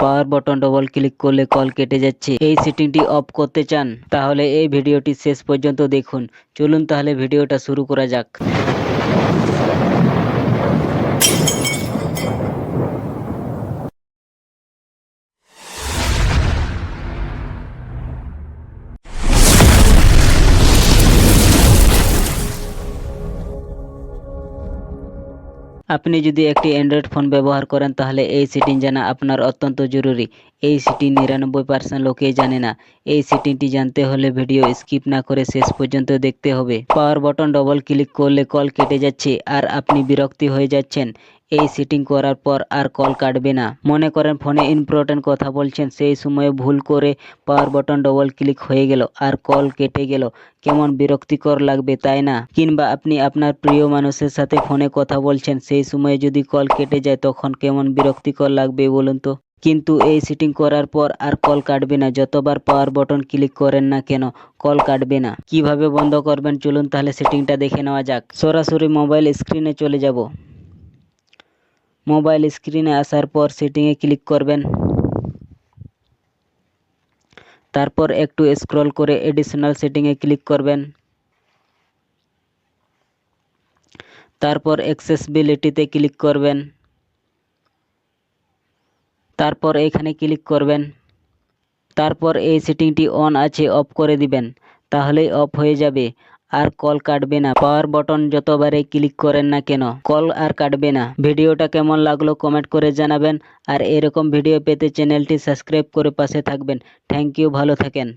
Power button double click করলে call কেটে যাচ্ছে। এই সেটিংটি অফ করতে চান তাহলে এই ভিডিওটি শেষ পর্যন্ত দেখুন। চলুন তাহলে ভিডিওটা শুরু করা যাক। আপনি যদি একটি অ্যান্ড্রয়েড ফোন ব্যবহার করেন তাহলে এই সেটিং জানা আপনার অত্যন্ত জরুরি। এই সেটিং 99% লোকেই জানে না। এই সেটিংটি জানতে হলে ভিডিও স্কিপ না করে শেষ পর্যন্ত দেখতে হবে। পাওয়ার বাটন ডবল ক্লিক করলে কল কেটে যাচ্ছে আর আপনি বিরক্তি হয়ে যাচ্ছেন। এই সেটিং করার পর আর কল কাটবে না। মনে করেন ফোনে ইম্পর্টেন্ট কথা বলছেন, সেই সময়ে ভুল করে পাওয়ার বাটন ডবল ক্লিক হয়ে গেল আর কল কেটে গেল। কেমন বিরক্তিকর লাগবে, তাই না? কিংবা আপনি আপনার প্রিয় মানুষের সাথে ফোনে কথা বলছেন, সেই সময়ে যদি কল কেটে যায় তখন কেমন বিরক্তিকর লাগবে বলুন তো। কিন্তু এই সেটিং করার পর আর কল কাটবে না। যতবার পাওয়ার বাটন ক্লিক করেন না কেন কল কাটবে না। কিভাবে বন্ধ করবেন চলুন তাহলে সেটিংটা দেখে নেওয়া যাক। সরাসরি মোবাইল স্ক্রিনে চলে যাব। মোবাইল স্ক্রিনে আসার পর সেটিংয়ে ক্লিক করবেন। তারপর একটু স্ক্রল করে এডিশনাল সেটিংয়ে ক্লিক করবেন। তারপর অ্যাক্সেসিবিলিটিতে ক্লিক করবেন। তারপর এখানে ক্লিক করবেন। তারপর এই সেটিংটি অন আছে অফ করে দিবেন, তাহলেই অফ হয়ে যাবে আর কল কাটবে না। পাওয়ার বাটন যতবারই ক্লিক করেন না কেন কল আর কাটবে না। ভিডিওটা কেমন লাগলো কমেন্ট করে জানাবেন আর এরকম ভিডিও পেতে চ্যানেলটি সাবস্ক্রাইব করে পাশে থাকবেন। থ্যাংক ইউ, ভালো থাকেন।